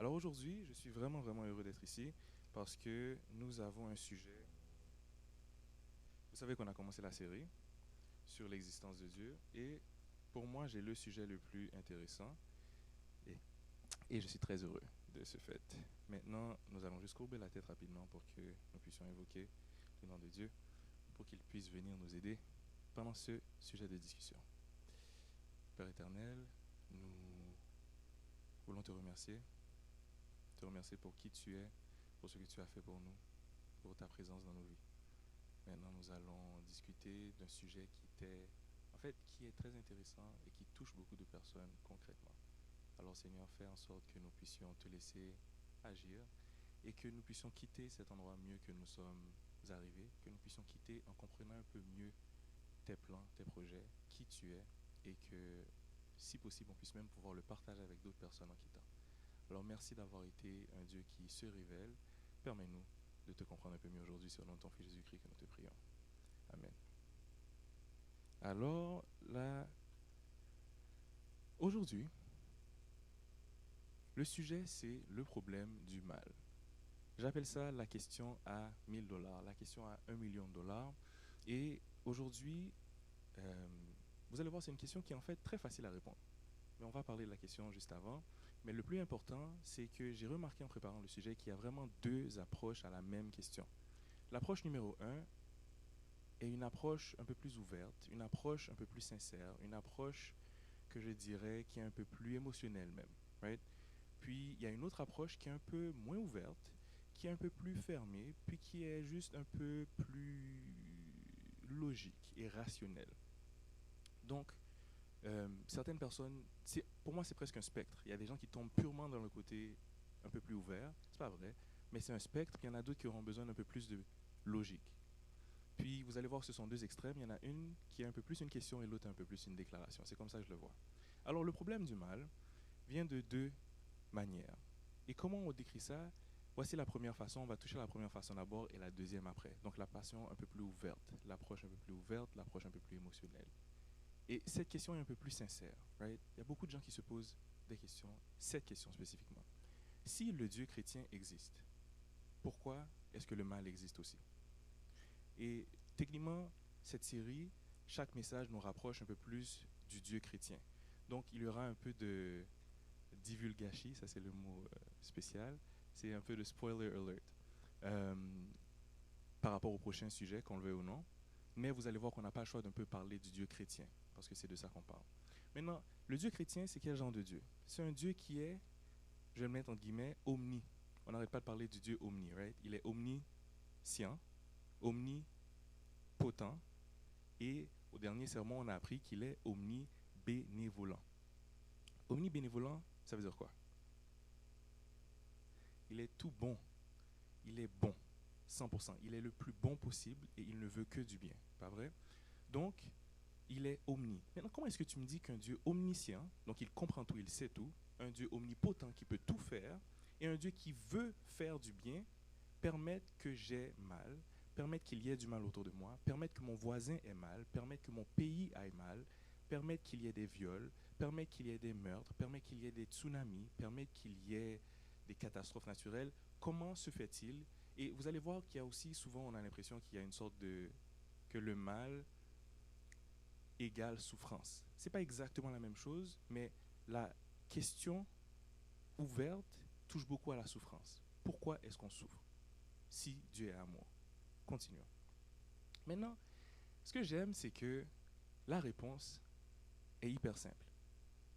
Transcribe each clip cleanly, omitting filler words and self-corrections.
Alors aujourd'hui, je suis vraiment, vraiment heureux d'être ici parce que nous avons un sujet. Vous savez qu'on a commencé la série sur l'existence de Dieu et pour moi, j'ai le sujet le plus intéressant et, et je suis très heureux de ce fait. Maintenant, nous allons juste courber la tête rapidement pour que nous puissions invoquer le nom de Dieu pour qu'il puisse venir nous aider pendant ce sujet de discussion. Père éternel, nous voulons te remercier pour qui tu es, pour ce que tu as fait pour nous, pour ta présence dans nos vies. Maintenant, nous allons discuter d'un sujet qui est très intéressant et qui touche beaucoup de personnes concrètement. Alors, Seigneur, fais en sorte que nous puissions te laisser agir et que nous puissions quitter cet endroit mieux que nous sommes arrivés, que nous puissions quitter en comprenant un peu mieux tes plans, tes projets, qui tu es et que, si possible, on puisse même pouvoir le partager avec d'autres personnes en quittant. Alors, merci d'avoir été un Dieu qui se révèle. Permets-nous de te comprendre un peu mieux aujourd'hui sur le nom de ton Fils Jésus-Christ que nous te prions. Amen. Alors, là, aujourd'hui, le sujet, c'est le problème du mal. J'appelle ça la question à 1000 $, la question à 1 million de dollars. Et aujourd'hui, euh, vous allez voir, c'est une question qui est en fait très facile à répondre. Mais on va parler de la question juste avant. Mais le plus important, c'est que j'ai remarqué en préparant le sujet qu'il y a vraiment deux approches à la même question. L'approche numéro un est une approche un peu plus ouverte, une approche un peu plus sincère, une approche que je dirais qui est un peu plus émotionnelle même. Right? Puis il y a une autre approche qui est un peu moins ouverte, qui est un peu plus fermée, puis qui est juste un peu plus logique et rationnelle. Donc, certaines personnes, pour moi, c'est presque un spectre. Il y a des gens qui tombent purement dans le côté un peu plus ouvert. C'est pas vrai, mais c'est un spectre. Puis il y en a d'autres qui auront besoin d'un peu plus de logique. Puis vous allez voir, ce sont deux extrêmes. Il y en a une qui est un peu plus une question et l'autre un peu plus une déclaration. C'est comme ça que je le vois. Alors, le problème du mal vient de deux manières. Et comment on décrit ça? Voici la première façon. On va toucher la première façon d'abord et la deuxième après. Donc, la passion un peu plus ouverte, l'approche un peu plus ouverte, l'approche un peu plus émotionnelle. Et cette question est un peu plus sincère, right? Il y a beaucoup de gens qui se posent des questions, cette question spécifiquement. Si le Dieu chrétien existe, pourquoi est-ce que le mal existe aussi? Et techniquement, cette série, chaque message nous rapproche un peu plus du Dieu chrétien. Donc, il y aura un peu de divulgachi, ça c'est le mot spécial. C'est un peu de spoiler alert euh, par rapport au prochain sujet, qu'on le veuille ou non. Mais vous allez voir qu'on n'a pas le choix d'un peu parler du Dieu chrétien, parce que c'est de ça qu'on parle. Maintenant, le Dieu chrétien, c'est quel genre de Dieu? C'est un Dieu qui est, je vais le mettre entre guillemets, omni. On n'arrête pas de parler du Dieu omni, right? Il est omniscient, omnipotent, et au dernier sermon, on a appris qu'il est omnibénévolent. Omnibénévolent, ça veut dire quoi? Il est tout bon. Il est bon. 100%. Il est le plus bon possible et il ne veut que du bien. Pas vrai? Donc, il est omni. Maintenant, comment est-ce que tu me dis qu'un Dieu omniscient, donc il comprend tout, il sait tout, un Dieu omnipotent qui peut tout faire, et un Dieu qui veut faire du bien, permettre que j'ai mal, permettre qu'il y ait du mal autour de moi, permettre que mon voisin ait mal, permettre que mon pays aille mal, permettre qu'il y ait des viols, permettre qu'il y ait des meurtres, permettre qu'il y ait des tsunamis, permettre qu'il y ait des catastrophes naturelles? Comment se fait-il? Et vous allez voir qu'il y a aussi, souvent, on a l'impression qu'il y a une sorte de... que le mal égale souffrance. Ce n'est pas exactement la même chose, mais la question ouverte touche beaucoup à la souffrance. Pourquoi est-ce qu'on souffre si Dieu est amour? Continuons. Maintenant, ce que j'aime, c'est que la réponse est hyper simple.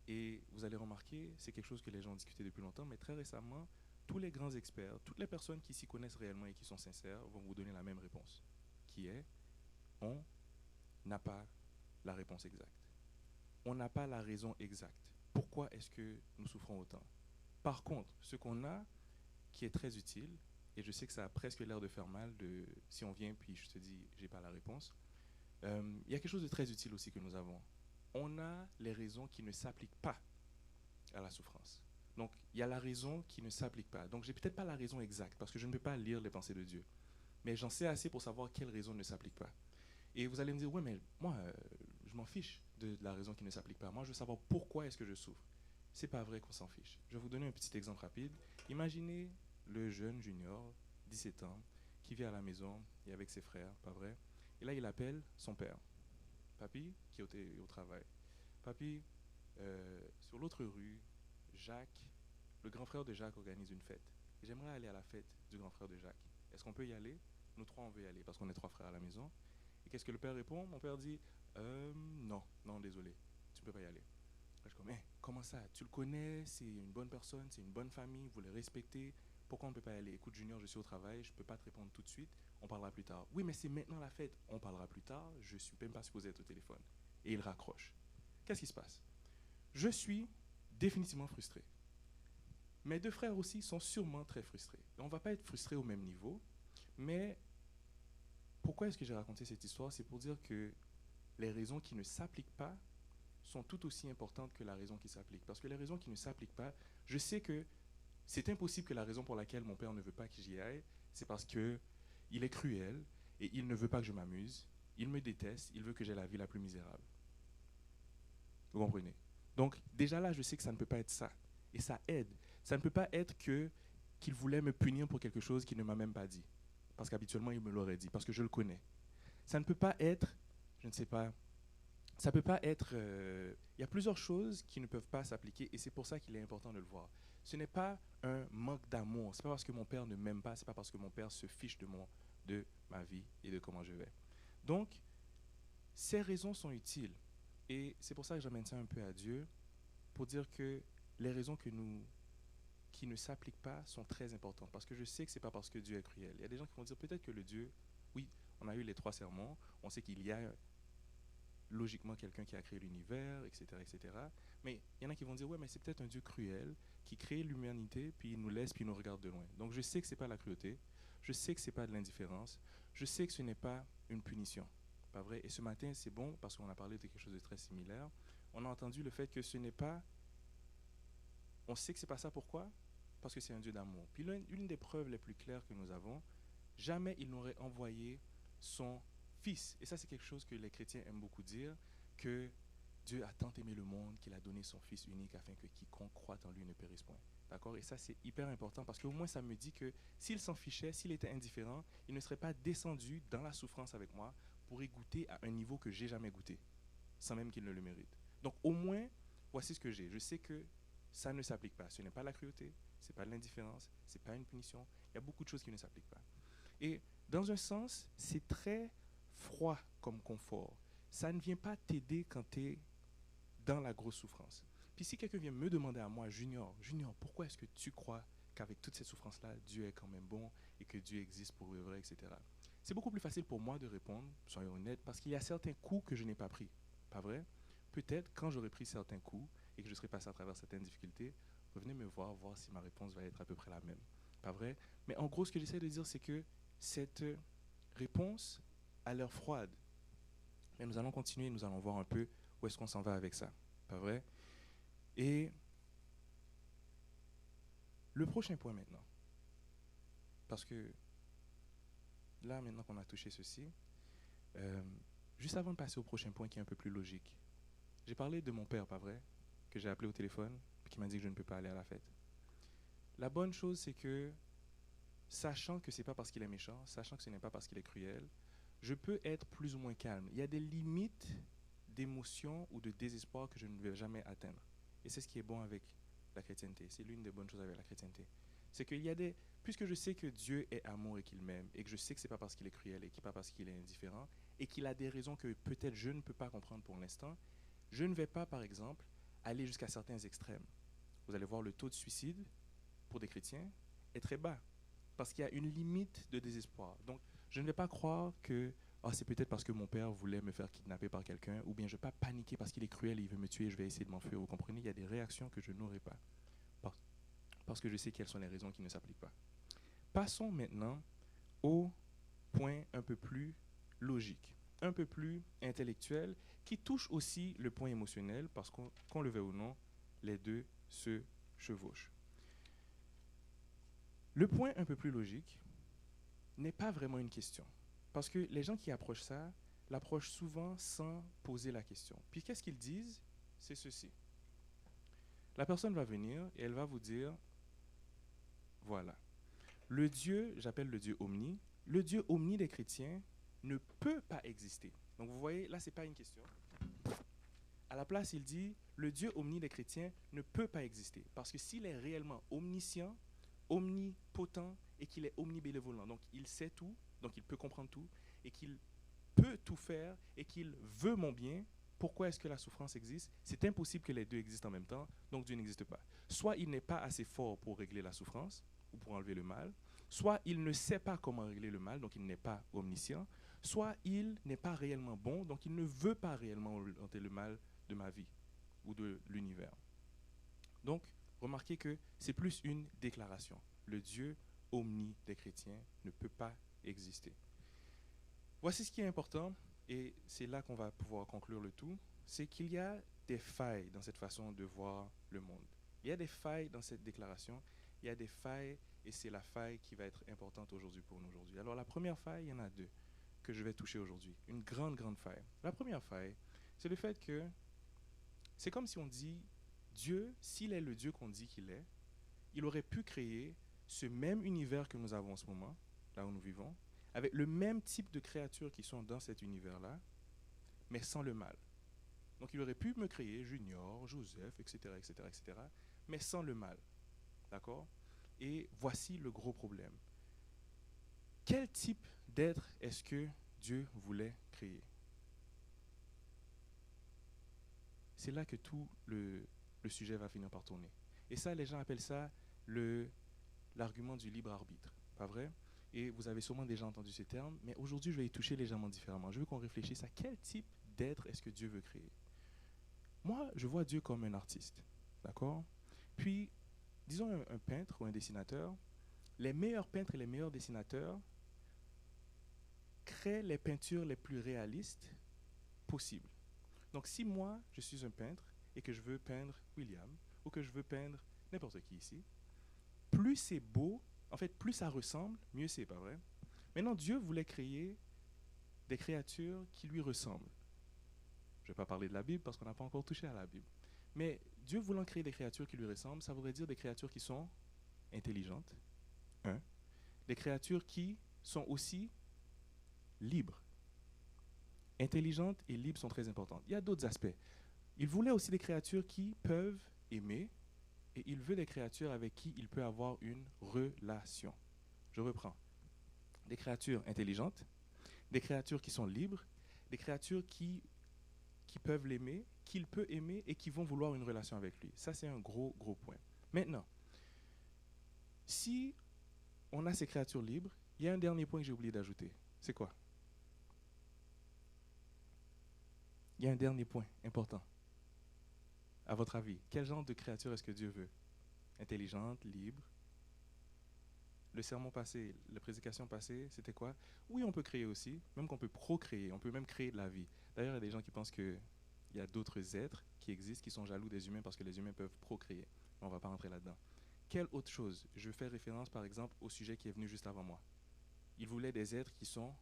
Et vous allez remarquer, c'est quelque chose que les gens ont discuté depuis longtemps, mais très récemment, tous les grands experts, toutes les personnes qui s'y connaissent réellement et qui sont sincères vont vous donner la même réponse, qui est on n'a pas la réponse exacte. On n'a pas la raison exacte. Pourquoi est-ce que nous souffrons autant? Par contre, ce qu'on a, qui est très utile, et je sais que ça a presque l'air de faire mal si on vient puis je te dis j'ai pas la réponse, il y a quelque chose de très utile aussi que nous avons. On a les raisons qui ne s'appliquent pas à la souffrance. Donc, il y a la raison qui ne s'applique pas. Donc, j'ai peut-être pas la raison exacte parce que je ne peux pas lire les pensées de Dieu. Mais j'en sais assez pour savoir quelle raison ne s'applique pas. Et vous allez me dire, ouais, mais moi, je m'en fiche de la raison qui ne s'applique pas. Moi, je veux savoir pourquoi est-ce que je souffre. c'est pas vrai qu'on s'en fiche. Je vais vous donner un petit exemple rapide. Imaginez le jeune junior, 17 ans, qui vient à la maison et avec ses frères, pas vrai? Et là, il appelle son père. Papy, qui est au travail. Papy, sur l'autre rue, Jacques, le grand frère de Jacques organise une fête. Et j'aimerais aller à la fête du grand frère de Jacques. Est-ce qu'on peut y aller? Nous trois, on veut y aller parce qu'on est trois frères à la maison. Et qu'est-ce que le père répond? Mon père dit, non, non, désolé, tu ne peux pas y aller. Là, je suis comme, mais comment ça? Tu le connais, c'est une bonne personne, c'est une bonne famille, vous le respectez. Pourquoi on ne peut pas y aller? Écoute, Junior, je suis au travail, je ne peux pas te répondre tout de suite, on parlera plus tard. Oui, mais c'est maintenant la fête, on parlera plus tard, je ne suis même pas supposé être au téléphone. Et il raccroche. Qu'est-ce qui se passe? Je suis définitivement frustré. Mes deux frères aussi sont sûrement très frustrés. On ne va pas être frustrés au même niveau, mais pourquoi est-ce que j'ai raconté cette histoire? C'est pour dire que les raisons qui ne s'appliquent pas sont tout aussi importantes que la raison qui s'applique. Parce que les raisons qui ne s'appliquent pas, je sais que c'est impossible que la raison pour laquelle mon père ne veut pas que j'y aille, c'est parce que il est cruel et il ne veut pas que je m'amuse. Il me déteste, il veut que j'ai la vie la plus misérable. Vous comprenez? Donc, déjà là, je sais que ça ne peut pas être ça. Et ça aide. Ça ne peut pas être qu'il voulait me punir pour quelque chose qu'il ne m'a même pas dit. Parce qu'habituellement, il me l'aurait dit, parce que je le connais. Ça ne peut pas être, je ne sais pas, ça peut pas être... Il y a plusieurs choses qui ne peuvent pas s'appliquer et c'est pour ça qu'il est important de le voir. Ce n'est pas un manque d'amour. Ce n'est pas parce que mon père ne m'aime pas, ce n'est pas parce que mon père se fiche de ma vie et de comment je vais. Donc, ces raisons sont utiles. Et c'est pour ça que j'amène ça un peu à Dieu, pour dire que les raisons qui ne s'appliquent pas sont très importantes. Parce que je sais que ce n'est pas parce que Dieu est cruel. Il y a des gens qui vont dire peut-être que le Dieu, oui, on a eu les 3 sermons, on sait qu'il y a logiquement quelqu'un qui a créé l'univers, etc., etc. Mais il y en a qui vont dire, ouais, mais c'est peut-être un Dieu cruel qui crée l'humanité, puis il nous laisse, puis il nous regarde de loin. Donc je sais que ce n'est pas la cruauté, je sais que ce n'est pas de l'indifférence, je sais que ce n'est pas une punition. Pas vrai? Et ce matin, c'est bon, parce qu'on a parlé de quelque chose de très similaire. On a entendu le fait que ce n'est pas... On sait que ce n'est pas ça, pourquoi? Parce que c'est un Dieu d'amour. Puis l'une des preuves les plus claires que nous avons, jamais il n'aurait envoyé son Fils. Et ça, c'est quelque chose que les chrétiens aiment beaucoup dire, que Dieu a tant aimé le monde qu'il a donné son Fils unique afin que quiconque croit en lui ne périsse point. D'accord? Et ça, c'est hyper important parce qu'au moins, ça me dit que s'il s'en fichait, s'il était indifférent, il ne serait pas descendu dans la souffrance avec moi pour y goûter à un niveau que j'ai jamais goûté, sans même qu'il ne le mérite. Donc, au moins, voici ce que j'ai. Je sais que ça ne s'applique pas. Ce n'est pas la cruauté, ce n'est pas de l'indifférence, ce n'est pas une punition. Il y a beaucoup de choses qui ne s'appliquent pas. Et dans un sens, c'est très froid comme confort. Ça ne vient pas t'aider quand tu es dans la grosse souffrance. Puis si quelqu'un vient me demander à moi, Junior, pourquoi est-ce que tu crois qu'avec toute cette souffrance-là, Dieu est quand même bon et que Dieu existe pour le vrai, etc. C'est beaucoup plus facile pour moi de répondre, soyons honnêtes, parce qu'il y a certains coups que je n'ai pas pris. Pas vrai? Peut-être quand j'aurai pris certains coups et que je serai passé à travers certaines difficultés, revenez me voir si ma réponse va être à peu près la même. Pas vrai? Mais en gros, ce que j'essaie de dire, c'est que cette réponse a l'air froide. Mais nous allons continuer, nous allons voir un peu où est-ce qu'on s'en va avec ça. Pas vrai? Et le prochain point maintenant, parce que là, maintenant qu'on a touché ceci, juste avant de passer au prochain point qui est un peu plus logique, j'ai parlé de mon père, pas vrai, que j'ai appelé au téléphone, qui m'a dit que je ne peux pas aller à la fête. La bonne chose, c'est que, sachant que ce n'est pas parce qu'il est méchant, sachant que ce n'est pas parce qu'il est cruel, je peux être plus ou moins calme. Il y a des limites d'émotion ou de désespoir que je ne vais jamais atteindre. Et c'est ce qui est bon avec la chrétienté. C'est l'une des bonnes choses avec la chrétienté. C'est qu'il y a des... Puisque je sais que Dieu est amour et qu'il m'aime, et que je sais que ce n'est pas parce qu'il est cruel et pas parce qu'il est indifférent, et qu'il a des raisons que peut-être je ne peux pas comprendre pour l'instant, je ne vais pas, par exemple, aller jusqu'à certains extrêmes. Vous allez voir, le taux de suicide pour des chrétiens est très bas, parce qu'il y a une limite de désespoir. Donc, je ne vais pas croire que c'est peut-être parce que mon père voulait me faire kidnapper par quelqu'un, ou bien je ne vais pas paniquer parce qu'il est cruel et il veut me tuer, je vais essayer de m'enfuir. Vous comprenez? Il y a des réactions que je n'aurai pas, parce que je sais quelles sont les raisons qui ne s'appliquent pas. Passons maintenant au point un peu plus logique, un peu plus intellectuel, qui touche aussi le point émotionnel, parce qu'on le veuille ou non, les deux se chevauchent. Le point un peu plus logique n'est pas vraiment une question. Parce que les gens qui approchent ça, l'approchent souvent sans poser la question. Puis qu'est-ce qu'ils disent? C'est ceci. La personne va venir et elle va vous dire, voilà, le Dieu, j'appelle le Dieu omni, le Dieu omni des chrétiens ne peut pas exister. Donc vous voyez, là, ce n'est pas une question. À la place, il dit, le Dieu omni des chrétiens ne peut pas exister. Parce que s'il est réellement omniscient, omnipotent et qu'il est omnibénévolent, donc il sait tout, donc il peut comprendre tout, et qu'il peut tout faire, et qu'il veut mon bien, pourquoi est-ce que la souffrance existe? C'est impossible que les deux existent en même temps, donc Dieu n'existe pas. Soit il n'est pas assez fort pour régler la souffrance, ou pour enlever le mal, soit il ne sait pas comment régler le mal, donc il n'est pas omniscient, soit il n'est pas réellement bon, donc il ne veut pas réellement enlever le mal de ma vie ou de l'univers. Donc, remarquez que c'est plus une déclaration. Le Dieu omni des chrétiens ne peut pas exister. Voici ce qui est important, et c'est là qu'on va pouvoir conclure le tout, c'est qu'il y a des failles dans cette façon de voir le monde. Il y a des failles dans cette déclaration, il y a des failles, et c'est la faille qui va être importante aujourd'hui pour nous aujourd'hui. Alors la première faille, il y en a deux que je vais toucher aujourd'hui. Une grande, grande faille. La première faille, c'est le fait que c'est comme si on dit, Dieu, s'il est le Dieu qu'on dit qu'il est, il aurait pu créer ce même univers que nous avons en ce moment, là où nous vivons, avec le même type de créatures qui sont dans cet univers-là, mais sans le mal. Donc il aurait pu me créer Junior, Joseph, etc., etc., etc., mais sans le mal. D'accord? Et voici le gros problème. Quel type d'être est-ce que Dieu voulait créer? C'est là que tout le sujet va finir par tourner. Et ça, les gens appellent ça l'argument du libre arbitre. Pas vrai? Et vous avez sûrement déjà entendu ce terme, mais aujourd'hui, je vais y toucher légèrement différemment. Je veux qu'on réfléchisse à quel type d'être est-ce que Dieu veut créer. Moi, je vois Dieu comme un artiste. D'accord? Puis, disons un peintre ou un dessinateur, les meilleurs peintres et les meilleurs dessinateurs créent les peintures les plus réalistes possibles. Donc, si moi, je suis un peintre et que je veux peindre William, ou que je veux peindre n'importe qui ici, plus c'est beau, en fait, plus ça ressemble, mieux c'est, pas vrai? Maintenant, Dieu voulait créer des créatures qui lui ressemblent. Je ne vais pas parler de la Bible parce qu'on n'a pas encore touché à la Bible. Mais Dieu voulant créer des créatures qui lui ressemblent, ça voudrait dire des créatures qui sont intelligentes, un, des créatures qui sont aussi libres. Intelligentes et libres sont très importantes. Il y a d'autres aspects. Il voulait aussi des créatures qui peuvent aimer, et il veut des créatures avec qui il peut avoir une relation. Je reprends. Des créatures intelligentes, des créatures qui sont libres, des créatures qui peuvent l'aimer, qu'il peut aimer et qui vont vouloir une relation avec lui. Ça, c'est un gros, gros point. Maintenant, si on a ces créatures libres, il y a un dernier point que j'ai oublié d'ajouter. C'est quoi? Il y a un dernier point important. À votre avis, quel genre de créature est-ce que Dieu veut? Intelligente, libre? Le sermon passé, la prédication passée, c'était quoi? Oui, on peut créer aussi, même qu'on peut procréer, on peut même créer de la vie. D'ailleurs, il y a des gens qui pensent qu'il y a d'autres êtres qui existent, qui sont jaloux des humains parce que les humains peuvent procréer. On ne va pas rentrer là-dedans. Quelle autre chose? Je fais référence, par exemple, au sujet qui est venu juste avant moi. Il voulait des êtres qui sont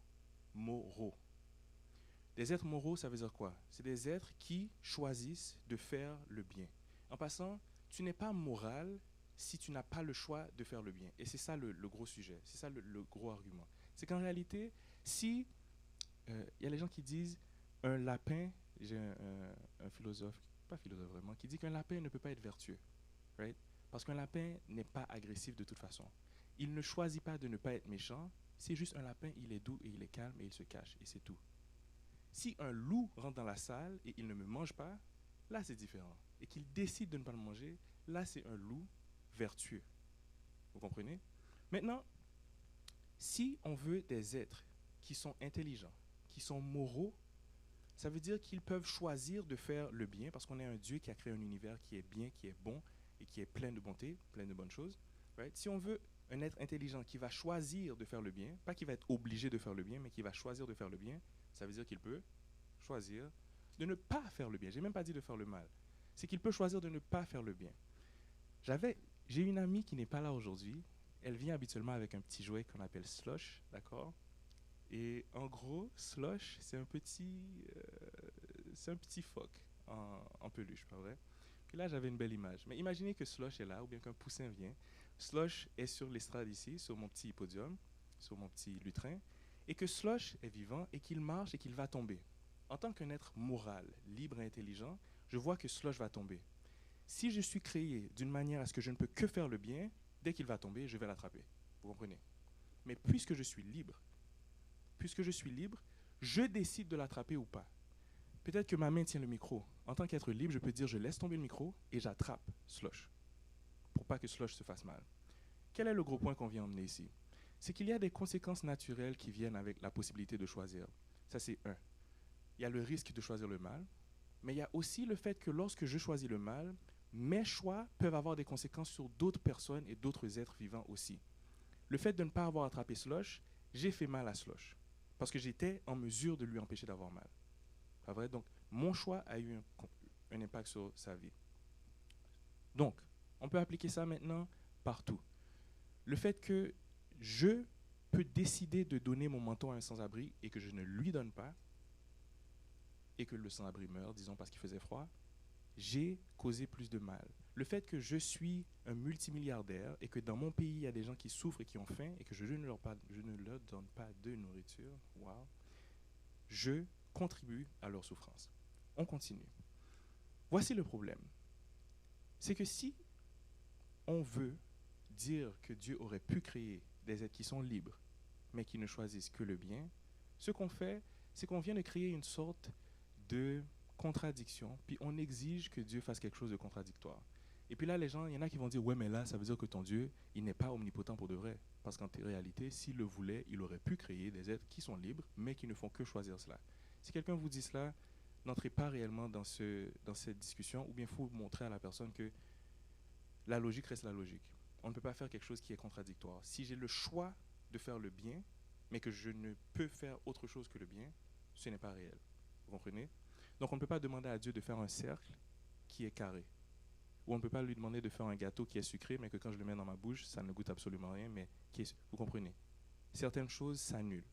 moraux. Des êtres moraux, ça veut dire quoi? C'est des êtres qui choisissent de faire le bien. En passant, tu n'es pas moral si tu n'as pas le choix de faire le bien. Et c'est ça le gros sujet, c'est ça le gros argument. C'est qu'en réalité, si y a les gens qui disent un lapin, j'ai un philosophe, pas philosophe vraiment, qui dit qu'un lapin ne peut pas être vertueux, right? Parce qu'un lapin n'est pas agressif de toute façon. Il ne choisit pas de ne pas être méchant, c'est juste un lapin, il est doux et il est calme et il se cache, et c'est tout. Si un loup rentre dans la salle et il ne me mange pas, là c'est différent. Et qu'il décide de ne pas le manger, là c'est un loup vertueux. Vous comprenez? Maintenant, si on veut des êtres qui sont intelligents, qui sont moraux, ça veut dire qu'ils peuvent choisir de faire le bien parce qu'on est un Dieu qui a créé un univers qui est bien, qui est bon et qui est plein de bonté, plein de bonnes choses. Right? Si on veut un être intelligent qui va choisir de faire le bien, pas qui va être obligé de faire le bien, mais qui va choisir de faire le bien, ça veut dire qu'il peut choisir de ne pas faire le bien. Je n'ai même pas dit de faire le mal. C'est qu'il peut choisir de ne pas faire le bien. J'ai une amie qui n'est pas là aujourd'hui. Elle vient habituellement avec un petit jouet qu'on appelle Slush, d'accord? Et en gros, Slush, c'est un petit phoque en peluche, pas vrai? Puis là, j'avais une belle image. Mais imaginez que Slush est là, ou bien qu'un poussin vient. Slush est sur l'estrade ici, sur mon petit podium, sur mon petit lutrin, et que Slush est vivant et qu'il marche et qu'il va tomber. En tant qu'un être moral, libre et intelligent, je vois que Slush va tomber. Si je suis créé d'une manière à ce que je ne peux que faire le bien, dès qu'il va tomber, je vais l'attraper. Vous comprenez? Mais puisque je suis libre, je décide de l'attraper ou pas. Peut-être que ma main tient le micro. En tant qu'être libre, je peux dire je laisse tomber le micro et j'attrape Slush pour pas que Slush se fasse mal. Quel est le gros point qu'on vient emmener ici? C'est qu'il y a des conséquences naturelles qui viennent avec la possibilité de choisir. Ça, c'est un. Il y a le risque de choisir le mal, mais il y a aussi le fait que lorsque je choisis le mal, mes choix peuvent avoir des conséquences sur d'autres personnes et d'autres êtres vivants aussi. Le fait de ne pas avoir attrapé Slush, j'ai fait mal à Slush parce que j'étais en mesure de lui empêcher d'avoir mal. Pas vrai? Donc, mon choix a eu un impact sur sa vie. Donc, on peut appliquer ça maintenant partout. Le fait que je peux décider de donner mon menton à un sans-abri et que je ne lui donne pas, et que le sans-abri meurt, disons parce qu'il faisait froid, j'ai causé plus de mal. Le fait que je suis un multimilliardaire et que dans mon pays, il y a des gens qui souffrent et qui ont faim et que je ne leur donne pas de nourriture, wow, je contribue à leur souffrance. On continue. Voici le problème. C'est que si on veut dire que Dieu aurait pu créer des êtres qui sont libres, mais qui ne choisissent que le bien, ce qu'on fait, c'est qu'on vient de créer une sorte de contradiction, puis on exige que Dieu fasse quelque chose de contradictoire. Et puis là, les gens, il y en a qui vont dire, ouais, mais là, ça veut dire que ton Dieu, il n'est pas omnipotent pour de vrai. Parce qu'en réalité, s'il le voulait, il aurait pu créer des êtres qui sont libres, mais qui ne font que choisir cela. Si quelqu'un vous dit cela, n'entrez pas réellement dans cette discussion, ou bien il faut montrer à la personne que la logique reste la logique. On ne peut pas faire quelque chose qui est contradictoire. Si j'ai le choix de faire le bien, mais que je ne peux faire autre chose que le bien, ce n'est pas réel. Vous comprenez? Donc on ne peut pas demander à Dieu de faire un cercle qui est carré. Ou on ne peut pas lui demander de faire un gâteau qui est sucré, mais que quand je le mets dans ma bouche, ça ne goûte absolument rien, mais vous comprenez? Certaines choses s'annulent.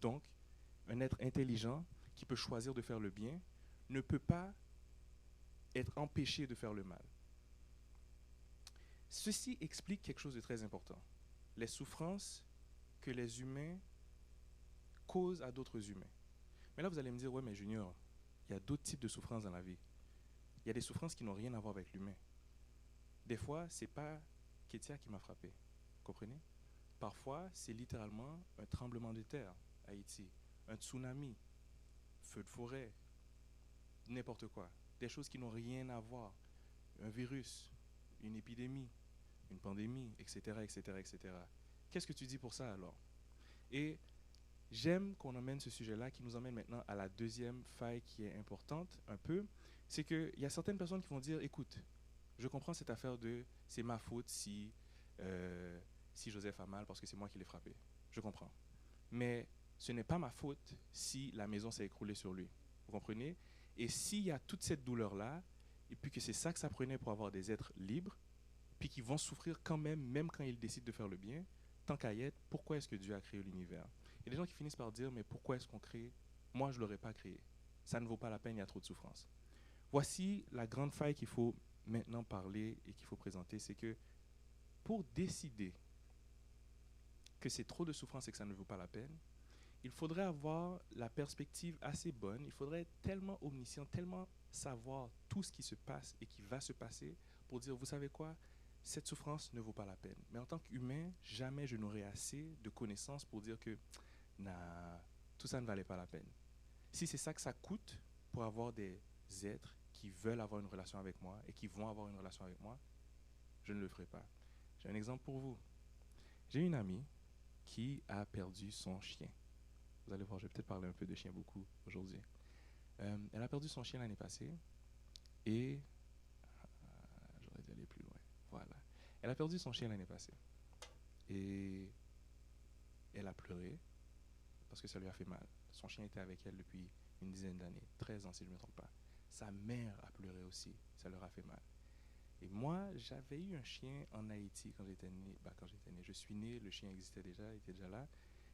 Donc, un être intelligent qui peut choisir de faire le bien ne peut pas être empêché de faire le mal. Ceci explique quelque chose de très important. Les souffrances que les humains causent à d'autres humains. Mais là, vous allez me dire, ouais, mais Junior, il y a d'autres types de souffrances dans la vie. Il y a des souffrances qui n'ont rien à voir avec l'humain. Des fois, ce n'est pas Ketia qui m'a frappé. Vous comprenez? Parfois, c'est littéralement un tremblement de terre à Haïti, un tsunami, feu de forêt, n'importe quoi. Des choses qui n'ont rien à voir. Un virus, une épidémie, une pandémie, etc., etc., etc. Qu'est-ce que tu dis pour ça alors? Et j'aime qu'on emmène ce sujet-là, qui nous emmène maintenant à la deuxième faille qui est importante un peu. C'est qu'il y a certaines personnes qui vont dire, écoute, je comprends cette affaire de c'est ma faute si Joseph a mal parce que c'est moi qui l'ai frappé. Je comprends. Mais ce n'est pas ma faute si la maison s'est écroulée sur lui. Vous comprenez? Et s'il y a toute cette douleur-là, et puis que c'est ça que ça prenait pour avoir des êtres libres, puis qui vont souffrir quand même, même quand ils décident de faire le bien, tant qu'à y être, pourquoi est-ce que Dieu a créé l'univers? Il y a des gens qui finissent par dire, mais pourquoi est-ce qu'on crée? Moi, je ne l'aurais pas créé. Ça ne vaut pas la peine, il y a trop de souffrance. Voici la grande faille qu'il faut maintenant parler et qu'il faut présenter, c'est que pour décider que c'est trop de souffrance et que ça ne vaut pas la peine, il faudrait avoir la perspective assez bonne, il faudrait être tellement omniscient, tellement savoir tout ce qui se passe et qui va se passer pour dire, vous savez quoi, cette souffrance ne vaut pas la peine. Mais en tant qu'humain, jamais je n'aurai assez de connaissances pour dire que nah, tout ça ne valait pas la peine. Si c'est ça que ça coûte pour avoir des êtres qui veulent avoir une relation avec moi et qui vont avoir une relation avec moi, je ne le ferai pas. J'ai un exemple pour vous. J'ai une amie qui a perdu son chien. Vous allez voir, je vais peut-être parler un peu de chien beaucoup aujourd'hui. Elle a perdu son chien l'année passée et j'aurais dû aller plus loin. Voilà. Elle a perdu son chien l'année passée et elle a pleuré parce que ça lui a fait mal. Son chien était avec elle depuis une dizaine d'années, 13 ans si je ne me trompe pas. Sa mère a pleuré aussi, ça leur a fait mal. Et moi, j'avais eu un chien en Haïti quand j'étais né. Je suis né, le chien existait déjà, il était déjà là.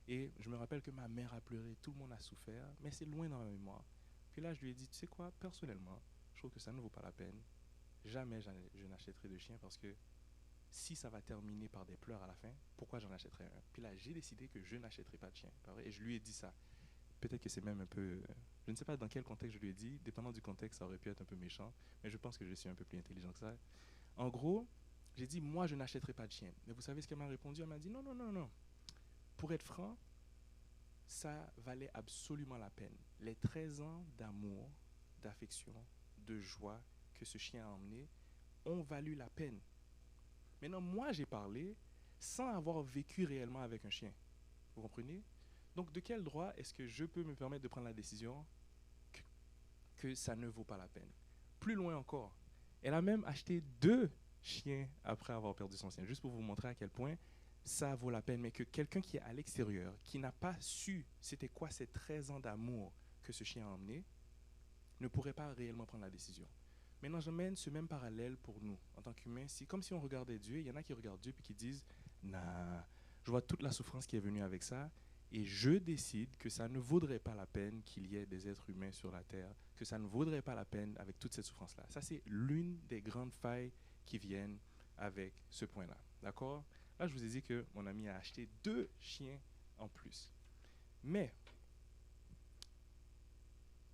Et je me rappelle que ma mère a pleuré, tout le monde a souffert, mais c'est loin dans ma mémoire. Puis là, je lui ai dit, tu sais quoi, personnellement, je trouve que ça ne vaut pas la peine jamais je n'achèterai de chien parce que si ça va terminer par des pleurs à la fin, pourquoi j'en achèterais un? Puis là, j'ai décidé que je n'achèterai pas de chien. Pas vrai? Et je lui ai dit ça. Peut-être que c'est même un peu... je ne sais pas dans quel contexte je lui ai dit. Dépendant du contexte, ça aurait pu être un peu méchant. Mais je pense que je suis un peu plus intelligent que ça. En gros, j'ai dit, moi, je n'achèterai pas de chien. Mais vous savez ce qu'elle m'a répondu? Elle m'a dit, non, non, non, non. Pour être franc, ça valait absolument la peine. Les 13 ans d'amour, d'affection, de joie que ce chien a emmené ont valu la peine. Maintenant, moi, j'ai parlé sans avoir vécu réellement avec un chien. Vous comprenez? Donc, de quel droit est-ce que je peux me permettre de prendre la décision que, que ça ne vaut pas la peine? Plus loin encore, elle a même acheté 2 chiens après avoir perdu son chien, juste pour vous montrer à quel point ça vaut la peine, mais que quelqu'un qui est à l'extérieur, qui n'a pas su c'était quoi ces 13 ans d'amour que ce chien a emmené, ne pourrait pas réellement prendre la décision. Maintenant, j'emmène ce même parallèle pour nous, en tant qu'humains. C'est comme si on regardait Dieu. Il y en a qui regardent Dieu et qui disent, nah, je vois toute la souffrance qui est venue avec ça, et je décide que ça ne vaudrait pas la peine qu'il y ait des êtres humains sur la terre, que ça ne vaudrait pas la peine avec toute cette souffrance-là. Ça, c'est l'une des grandes failles qui viennent avec ce point-là. D'accord? Là, je vous ai dit que mon ami a acheté 2 chiens en plus. Mais,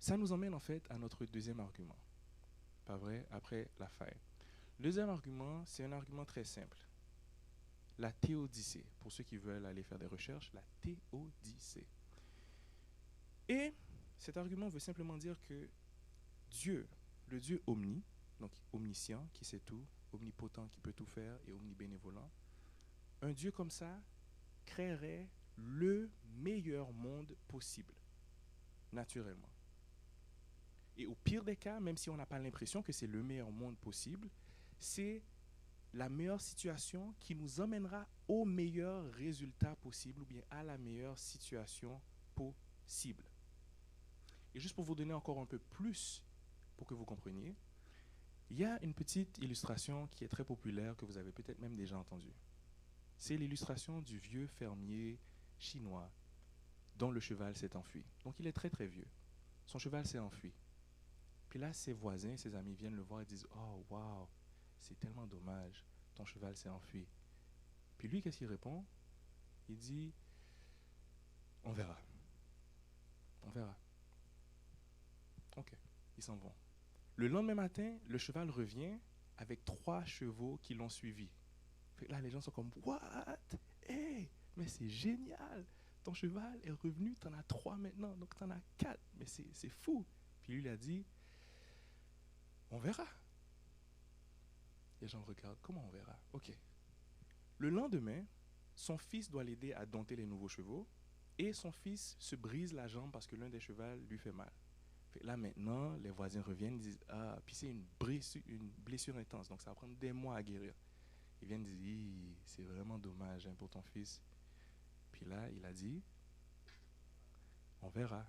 ça nous emmène en fait à notre deuxième argument. Pas vrai? Après la faille. Le deuxième argument, c'est un argument très simple. La théodicée. Pour ceux qui veulent aller faire des recherches, la théodicée. Et cet argument veut simplement dire que Dieu, le Dieu omni, donc omniscient, qui sait tout, omnipotent, qui peut tout faire, et omnibénévolent, un Dieu comme ça créerait le meilleur monde possible, naturellement. Et au pire des cas, même si on n'a pas l'impression que c'est le meilleur monde possible, c'est la meilleure situation qui nous emmènera au meilleur résultat possible ou bien à la meilleure situation possible. Et juste pour vous donner encore un peu plus pour que vous compreniez, il y a une petite illustration qui est très populaire que vous avez peut-être même déjà entendue. C'est l'illustration du vieux fermier chinois dont le cheval s'est enfui. Donc il est très très vieux. Son cheval s'est enfui. Puis là, ses voisins, ses amis viennent le voir et disent « Oh, wow, c'est tellement dommage, ton cheval s'est enfui. » Puis lui, qu'est-ce qu'il répond? Il dit « On verra. On verra. » Ok, ils s'en vont. Le lendemain matin, le cheval revient avec 3 chevaux qui l'ont suivi. Fait que là, les gens sont comme « What? Hey, mais c'est génial! Ton cheval est revenu, t'en as 3 maintenant, donc t'en as 4. Mais c'est fou. » Puis lui, il a dit « On verra. » Les gens regardent. Comment on verra? Ok. Le lendemain, son fils doit l'aider à dompter les nouveaux chevaux et son fils se brise la jambe parce que l'un des chevaux lui fait mal. Fait là maintenant, les voisins reviennent et disent ah, puis c'est une blessure intense, donc ça va prendre des mois à guérir. Ils viennent dire c'est vraiment dommage hein, pour ton fils. Puis là, il a dit on verra.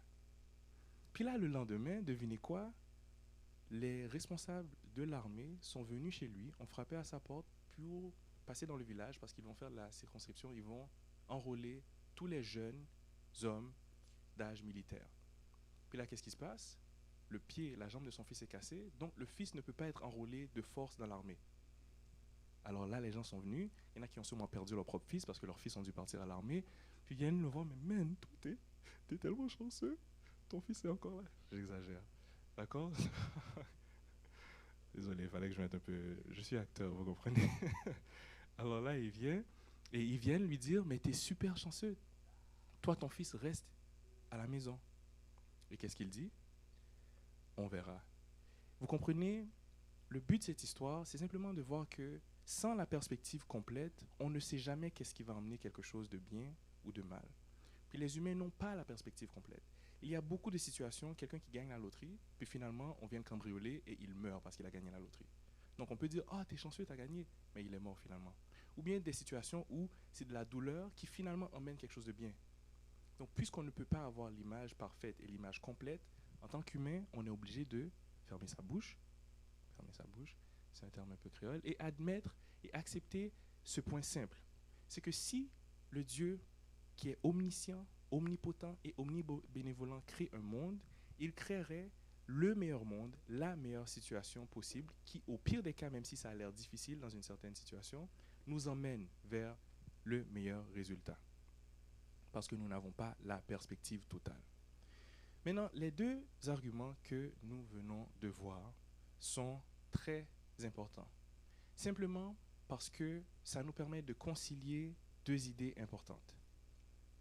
Puis là, le lendemain, devinez quoi? Les responsables de l'armée sont venus chez lui, ont frappé à sa porte pour passer dans le village parce qu'ils vont faire de la circonscription, ils vont enrôler tous les jeunes hommes d'âge militaire. Puis là, qu'est-ce qui se passe? Le pied, la jambe de son fils est cassée, donc le fils ne peut pas être enrôlé de force dans l'armée. Alors là, les gens sont venus, il y en a qui ont sûrement perdu leur propre fils parce que leurs fils ont dû partir à l'armée, puis ils viennent le voir, mais man, t'es tellement chanceux, ton fils est encore là. J'exagère, d'accord? Désolé, il fallait que je mette un peu... Je suis acteur, vous comprenez? Alors là, il vient, et ils viennent lui dire, mais t'es super chanceux. Toi, ton fils reste à la maison. Et qu'est-ce qu'il dit? On verra. Vous comprenez? Le but de cette histoire, c'est simplement de voir que sans la perspective complète, on ne sait jamais qu'est-ce qui va emmener quelque chose de bien ou de mal. Puis les humains n'ont pas la perspective complète. Il y a beaucoup de situations, quelqu'un qui gagne la loterie, puis finalement, on vient le cambrioler et il meurt parce qu'il a gagné la loterie. Donc on peut dire, ah, t'es chanceux, t'as gagné, mais il est mort finalement. Ou bien des situations où c'est de la douleur qui finalement emmène quelque chose de bien. Donc puisqu'on ne peut pas avoir l'image parfaite et l'image complète, en tant qu'humain, on est obligé de fermer sa bouche, c'est un terme un peu créole, et admettre et accepter ce point simple. C'est que si le Dieu qui est omniscient, omnipotent et omnibénévolent crée un monde, il créerait le meilleur monde, la meilleure situation possible, qui, au pire des cas, même si ça a l'air difficile dans une certaine situation, nous emmène vers le meilleur résultat. Parce que nous n'avons pas la perspective totale. Maintenant, les deux arguments que nous venons de voir sont très importants. Simplement parce que ça nous permet de concilier deux idées importantes.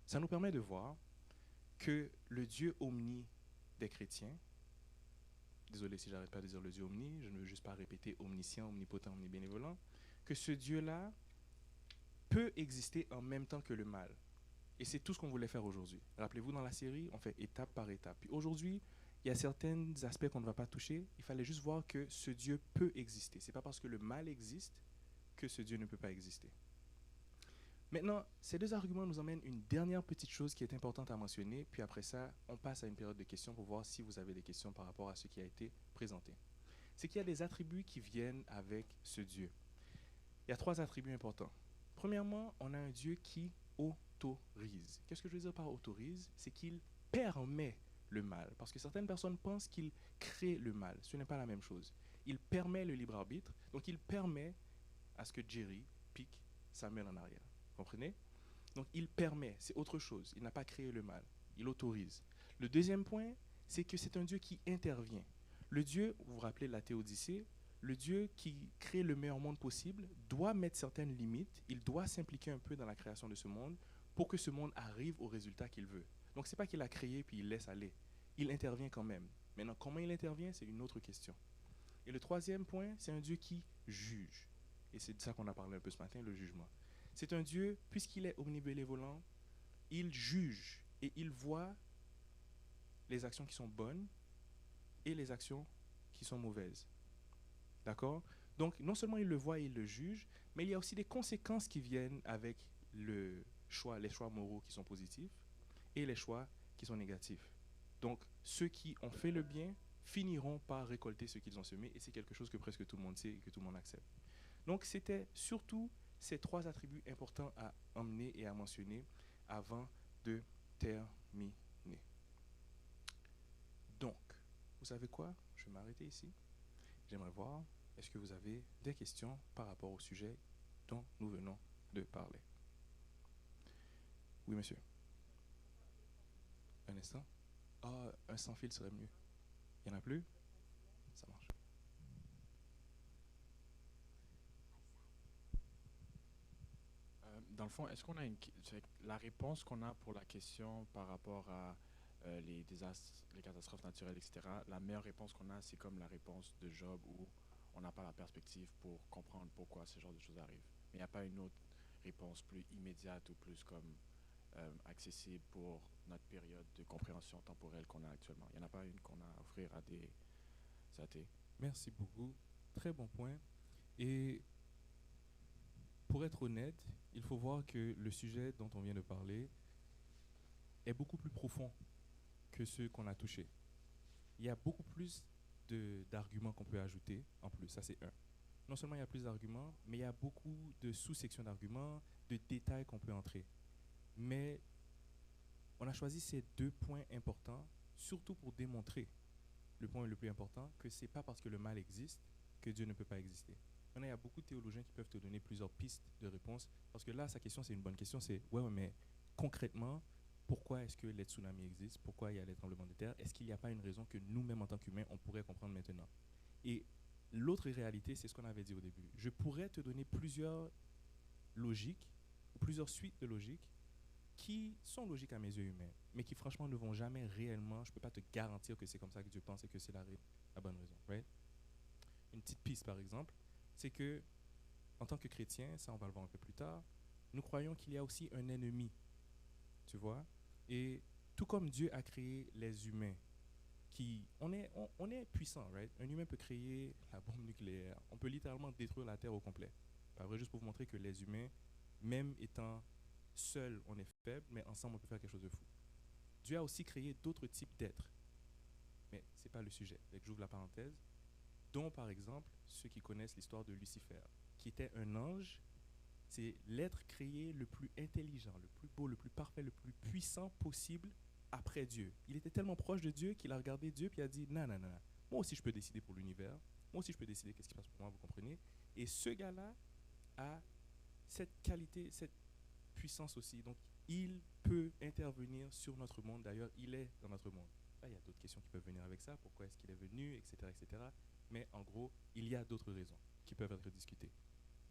Ça nous permet de voir que le Dieu omni des chrétiens, désolé si j'arrête pas de dire le Dieu omni, je ne veux juste pas répéter omniscient, omnipotent, omnibénévolent, que ce Dieu-là peut exister en même temps que le mal. Et c'est tout ce qu'on voulait faire aujourd'hui. Rappelez-vous, dans la série, on fait étape par étape. Puis aujourd'hui, il y a certains aspects qu'on ne va pas toucher. Il fallait juste voir que ce Dieu peut exister. Ce n'est pas parce que le mal existe que ce Dieu ne peut pas exister. Maintenant, ces deux arguments nous emmènent une dernière petite chose qui est importante à mentionner. Puis après ça, on passe à une période de questions pour voir si vous avez des questions par rapport à ce qui a été présenté. C'est qu'il y a des attributs qui viennent avec ce Dieu. Il y a trois attributs importants. Premièrement, on a un Dieu qui autorise. Qu'est-ce que je veux dire par autorise? C'est qu'il permet le mal. Parce que certaines personnes pensent qu'il crée le mal. Ce n'est pas la même chose. Il permet le libre arbitre. Donc, il permet à ce que Jerry pique Samuel en arrière. Vous comprenez? Donc, il permet. C'est autre chose. Il n'a pas créé le mal. Il autorise. Le deuxième point, c'est que c'est un Dieu qui intervient. Le Dieu, vous vous rappelez la théodicée, le Dieu qui crée le meilleur monde possible doit mettre certaines limites, il doit s'impliquer un peu dans la création de ce monde pour que ce monde arrive au résultat qu'il veut. Donc, ce n'est pas qu'il a créé puis il laisse aller. Il intervient quand même. Maintenant, comment il intervient, c'est une autre question. Et le troisième point, c'est un Dieu qui juge. Et c'est de ça qu'on a parlé un peu ce matin, le jugement. C'est un Dieu, puisqu'il est omnibénévolent, il juge et il voit les actions qui sont bonnes et les actions qui sont mauvaises. D'accord? Donc, non seulement il le voit et il le juge, mais il y a aussi des conséquences qui viennent avec les choix moraux qui sont positifs et les choix qui sont négatifs. Donc, ceux qui ont fait le bien finiront par récolter ce qu'ils ont semé, et c'est quelque chose que presque tout le monde sait et que tout le monde accepte. Donc, c'était surtout ces trois attributs importants à emmener et à mentionner avant de terminer. Donc, vous savez quoi? Je vais m'arrêter ici. J'aimerais voir, est-ce que vous avez des questions par rapport au sujet dont nous venons de parler? Oui, monsieur. Un instant. Ah, un sans fil serait mieux. Il n'y en a plus? Ça marche. Dans le fond, est-ce qu'on a la réponse qu'on a pour la question par rapport à les désastres, les catastrophes naturelles, etc., la meilleure réponse qu'on a, c'est comme la réponse de Job où on n'a pas la perspective pour comprendre pourquoi ce genre de choses arrivent. Mais il n'y a pas une autre réponse plus immédiate ou plus comme accessible pour notre période de compréhension temporelle qu'on a actuellement. Il n'y en a pas une qu'on a à offrir à des athées. Merci beaucoup. Très bon point. Et pour être honnête, il faut voir que le sujet dont on vient de parler est beaucoup plus profond que ceux qu'on a touchés. Il y a beaucoup plus d'arguments qu'on peut ajouter en plus, ça c'est un. Non seulement il y a plus d'arguments, mais il y a beaucoup de sous-sections d'arguments, de détails qu'on peut entrer. Mais on a choisi ces deux points importants, surtout pour démontrer le point le plus important, que ce n'est pas parce que le mal existe que Dieu ne peut pas exister. Maintenant, il y a beaucoup de théologiens qui peuvent te donner plusieurs pistes de réponse, parce que là, sa question, c'est une bonne question, c'est, ouais, mais concrètement, pourquoi est-ce que les tsunamis existent? Pourquoi il y a les tremblements de terre? Est-ce qu'il n'y a pas une raison que nous-mêmes, en tant qu'humains, on pourrait comprendre maintenant? Et l'autre réalité, c'est ce qu'on avait dit au début. Je pourrais te donner plusieurs logiques, plusieurs suites de logiques, qui sont logiques à mes yeux humains, mais qui franchement ne vont jamais réellement, je ne peux pas te garantir que c'est comme ça que Dieu pense et que c'est la bonne raison. Right? Une petite piste par exemple, c'est que en tant que chrétien, ça on va le voir un peu plus tard, nous croyons qu'il y a aussi un ennemi, tu vois, et tout comme Dieu a créé les humains, on est puissant, right? Un humain peut créer la bombe nucléaire, on peut littéralement détruire la Terre au complet. Pas vrai, juste pour vous montrer que les humains, même étant seul, on est faible, mais ensemble, on peut faire quelque chose de fou. Dieu a aussi créé d'autres types d'êtres. Mais ce n'est pas le sujet. J'ouvre la parenthèse. Dont, par exemple, ceux qui connaissent l'histoire de Lucifer, qui était un ange. C'est l'être créé le plus intelligent, le plus beau, le plus parfait, le plus puissant possible après Dieu. Il était tellement proche de Dieu qu'il a regardé Dieu puis il a dit, non, non, non, non. Moi aussi, je peux décider pour l'univers. Moi aussi, je peux décider qu'est-ce qui passe pour moi, vous comprenez? Et ce gars-là a cette qualité, cette puissance aussi. Donc, il peut intervenir sur notre monde. D'ailleurs, il est dans notre monde. Là, il y a d'autres questions qui peuvent venir avec ça. Pourquoi est-ce qu'il est venu, etc., etc. Mais en gros, il y a d'autres raisons qui peuvent être discutées.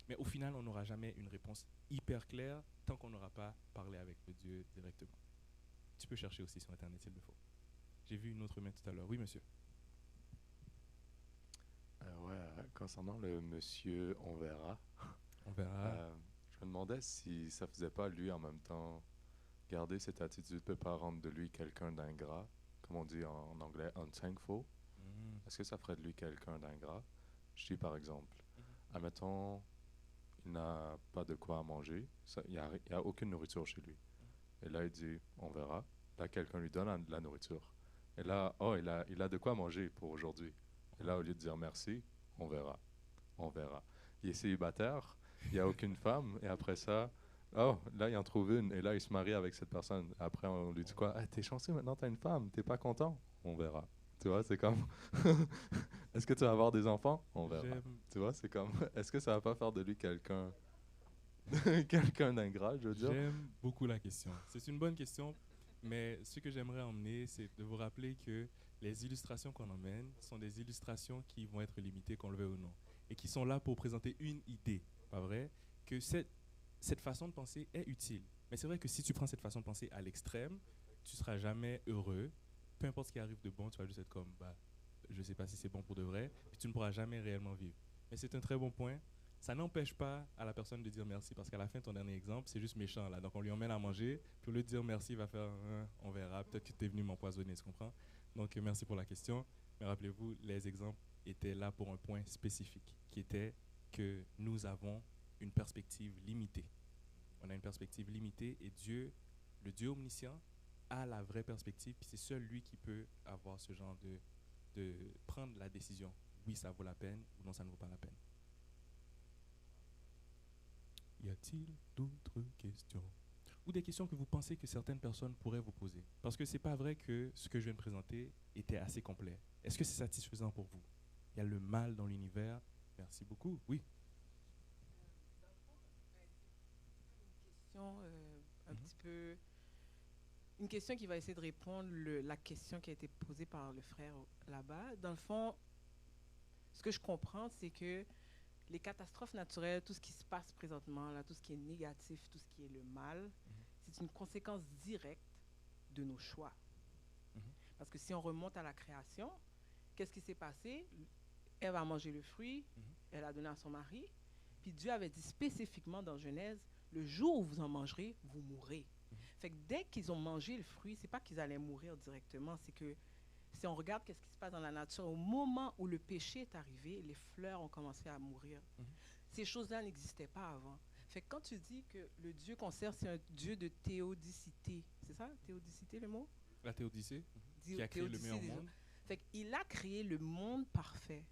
Mais au final, on n'aura jamais une réponse hyper claire tant qu'on n'aura pas parlé avec le Dieu directement. Tu peux chercher aussi sur Internet s'il le faut. J'ai vu une autre main tout à l'heure. Oui, monsieur. Concernant le monsieur, on verra. On verra. Je me demandais si ça faisait pas lui en même temps garder cette attitude peut pas rendre de lui quelqu'un d'ingrat, comme on dit en anglais, unthankful. Est-ce que ça ferait de lui quelqu'un d'ingrat? Je dis par exemple, admettons, il n'a pas de quoi manger, il n'y a aucune nourriture chez lui. Et là, il dit, on verra. Là, quelqu'un lui donne de la nourriture. Et là, oh, il a de quoi manger pour aujourd'hui. Et là, au lieu de dire merci, on verra. On verra. Il est célibataire, il n'y a aucune femme. Et après ça, oh, là, il en trouve une. Et là, il se marie avec cette personne. Après, on lui dit quoi? Ah, t'es chanceux, maintenant, t'as une femme. T'es pas content? On verra. Tu vois, c'est comme... Est-ce que tu vas avoir des enfants? On verra. Tu vois, c'est comme... Est-ce que ça va pas faire de lui quelqu'un... quelqu'un d'ingrat, je veux dire? J'aime beaucoup la question. C'est une bonne question, mais ce que j'aimerais emmener, c'est de vous rappeler que les illustrations qu'on emmène sont des illustrations qui vont être limitées, qu'on le veuille ou non, et qui sont là pour présenter une idée, pas vrai? Que cette façon de penser est utile. Mais c'est vrai que si tu prends cette façon de penser à l'extrême, tu seras jamais heureux. Peu importe ce qui arrive de bon, tu vas juste être comme, bah, je sais pas si c'est bon pour de vrai, puis tu ne pourras jamais réellement vivre. Mais c'est un très bon point. Ça n'empêche pas à la personne de dire merci, parce qu'à la fin, ton dernier exemple, c'est juste méchant, là. Donc, on lui emmène à manger, puis au lieu de dire merci, il va faire, on verra, peut-être que tu es venu m'empoisonner, tu comprends? Donc, merci pour la question. Mais rappelez-vous, les exemples étaient là pour un point spécifique, qui était que nous avons une perspective limitée. On a une perspective limitée et Dieu, le Dieu omniscient, a la vraie perspective, puis c'est seul lui qui peut avoir ce genre de prendre la décision. Oui, ça vaut la peine, ou non, ça ne vaut pas la peine. Y a-t-il d'autres questions? Ou des questions que vous pensez que certaines personnes pourraient vous poser? Parce que c'est pas vrai que ce que je viens de présenter était assez complet. Est-ce que c'est satisfaisant pour vous? Il y a le mal dans l'univers. Merci beaucoup. Oui. Un petit peu une question qui va essayer de répondre la question qui a été posée par le frère là-bas. Dans le fond, ce que je comprends, c'est que les catastrophes naturelles, tout ce qui se passe présentement, là, tout ce qui est négatif, tout ce qui est le mal, c'est une conséquence directe de nos choix. Parce que si on remonte à la création, qu'est-ce qui s'est passé? Ève a mangé le fruit, elle a donné à son mari, puis Dieu avait dit spécifiquement dans Genèse, le jour où vous en mangerez, vous mourrez. Fait que dès qu'ils ont mangé le fruit, c'est pas qu'ils allaient mourir directement, c'est que si on regarde qu'est-ce qui se passe dans la nature, au moment où le péché est arrivé, les fleurs ont commencé à mourir. Ces choses-là n'existaient pas avant. Fait que quand tu dis que le Dieu qu'on sert, c'est un Dieu de théodicité, c'est ça, théodicité le mot? La théodicée, qui a créé le meilleur monde. Fait qu'il a créé le monde parfait.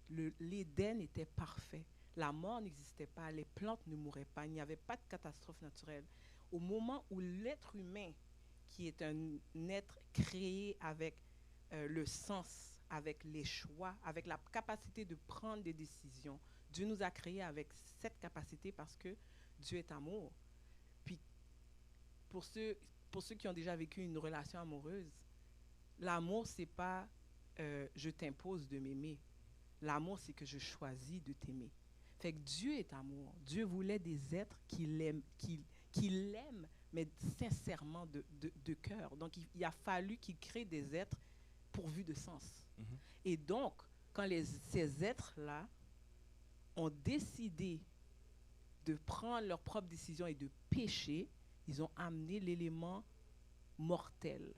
L'Éden était parfait. La mort n'existait pas, les plantes ne mouraient pas, il n'y avait pas de catastrophe naturelle. Au moment où l'être humain, qui est un être créé avec le sens, avec les choix, avec la capacité de prendre des décisions, Dieu nous a créés avec cette capacité parce que Dieu est amour. Puis, pour ceux qui ont déjà vécu une relation amoureuse, l'amour, c'est pas je t'impose de m'aimer. L'amour, c'est que je choisis de t'aimer. Fait que Dieu est amour. Dieu voulait des êtres qui l'aiment, mais sincèrement de cœur. Donc, il a fallu qu'il crée des êtres pourvus de sens. Et donc, quand ces êtres-là ont décidé de prendre leurs propres décisions et de pécher, ils ont amené l'élément mortel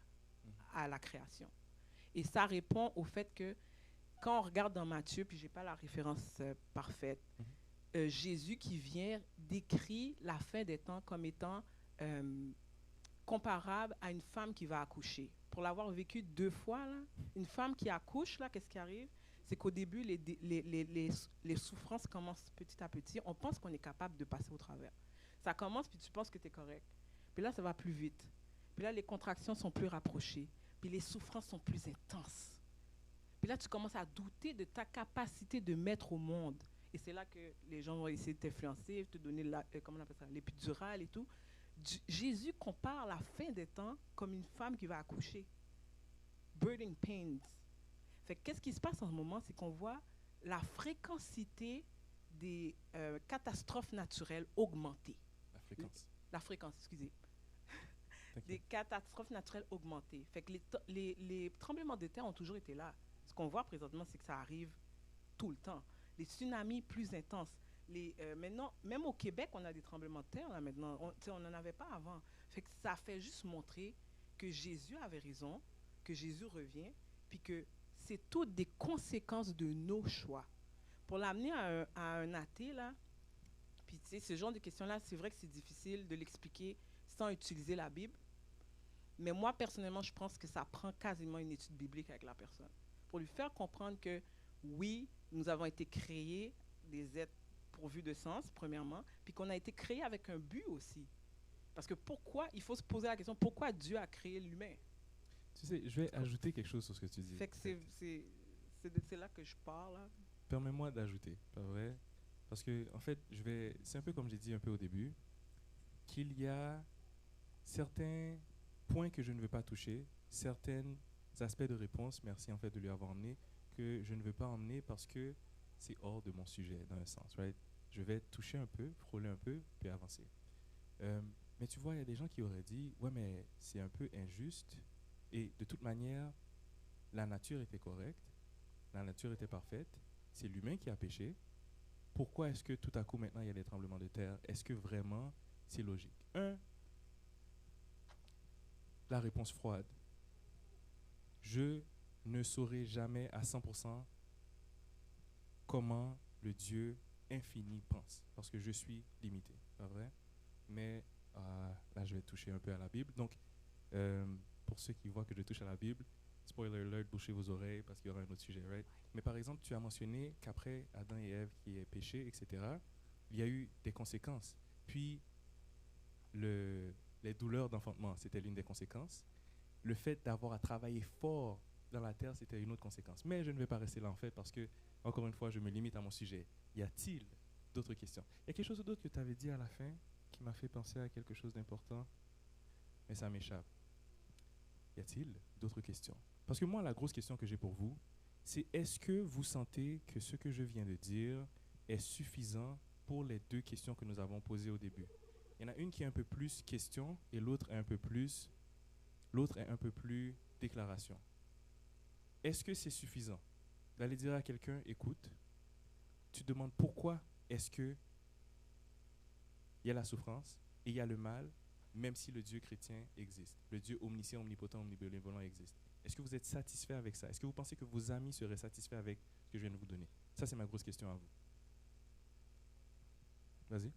à la création. Et ça répond au fait que quand on regarde dans Matthieu, puis je n'ai pas la référence parfaite, Jésus qui vient décrit la fin des temps comme étant comparable à une femme qui va accoucher. Pour l'avoir vécu 2 fois, là, une femme qui accouche, là, qu'est-ce qui arrive? C'est qu'au début, les souffrances commencent petit à petit. On pense qu'on est capable de passer au travers. Ça commence, puis tu penses que tu es correct. Puis là, ça va plus vite. Puis Puis là, les contractions sont plus rapprochées. Puis les souffrances sont plus intenses. Puis là, tu commences à douter de ta capacité de mettre au monde. Et c'est là que les gens vont essayer de t'influencer, te donner comment on appelle ça, l'épidurale et tout. Jésus compare la fin des temps comme une femme qui va accoucher. Birthing pains. Fait que qu'est-ce qui se passe en ce moment, c'est qu'on voit la fréquencité des catastrophes naturelles augmenter. La fréquence, excusez. Des catastrophes naturelles augmenter. Fait que les tremblements de terre ont toujours été là. Ce qu'on voit présentement, c'est que ça arrive tout le temps. Les tsunamis plus intenses. Maintenant, même au Québec, on a des tremblements de terre là, maintenant. On n'en avait pas avant. Fait que ça fait juste montrer que Jésus avait raison, que Jésus revient, puis que c'est toutes des conséquences de nos choix. Pour l'amener à un athée, là, puis tu sais, ce genre de questions-là, c'est vrai que c'est difficile de l'expliquer sans utiliser la Bible. Mais moi, personnellement, je pense que ça prend quasiment une étude biblique avec la personne. Pour lui faire comprendre que, oui, nous avons été créés des êtres pourvus de sens, premièrement, puis qu'on a été créés avec un but aussi. Parce que pourquoi, il faut se poser la question, pourquoi Dieu a créé l'humain? Tu sais, je vais ajouter quelque chose sur ce que tu dis. Fait que c'est là que je parle. Là. Permets-moi d'ajouter, pas vrai? Parce que, en fait, c'est un peu comme j'ai dit un peu au début, qu'il y a certains points que je ne veux pas toucher, certains aspects de réponse, merci en fait de lui avoir emmené, que je ne veux pas emmener parce que c'est hors de mon sujet, dans un sens, right? Je vais toucher un peu, frôler un peu, puis avancer. Mais tu vois, il y a des gens qui auraient dit, ouais, mais c'est un peu injuste, et de toute manière, la nature était correcte, la nature était parfaite, c'est l'humain qui a péché. Pourquoi est-ce que tout à coup maintenant il y a des tremblements de terre? Est-ce que vraiment c'est logique? La réponse froide. Je ne saurai jamais à 100% comment le Dieu infini pense, parce que je suis limité, pas vrai? Mais là, je vais toucher un peu à la Bible. Donc, pour ceux qui voient que je touche à la Bible, spoiler alert, bouchez vos oreilles parce qu'il y aura un autre sujet, right? Mais par exemple, tu as mentionné qu'après Adam et Ève qui est péché, etc., il y a eu des conséquences. Puis, les douleurs d'enfantement, c'était l'une des conséquences. Le fait d'avoir à travailler fort dans la terre, c'était une autre conséquence. Mais je ne vais pas rester là en fait parce que, encore une fois, je me limite à mon sujet. Y a-t-il d'autres questions? Il y a quelque chose d'autre que tu avais dit à la fin qui m'a fait penser à quelque chose d'important, mais ça m'échappe. Y a-t-il d'autres questions? Parce que moi, la grosse question que j'ai pour vous, c'est est-ce que vous sentez que ce que je viens de dire est suffisant pour les deux questions que nous avons posées au début? Il y en a une qui est un peu plus question et l'autre est un peu plus déclaration. Est-ce que c'est suffisant d'aller dire à quelqu'un, écoute, tu demandes pourquoi est-ce que il y a la souffrance et il y a le mal, même si le Dieu chrétien existe, le Dieu omniscient, omnipotent, omnibénévolent existe. Est-ce que vous êtes satisfait avec ça? Est-ce que vous pensez que vos amis seraient satisfaits avec ce que je viens de vous donner? Ça, c'est ma grosse question à vous. Vas-y.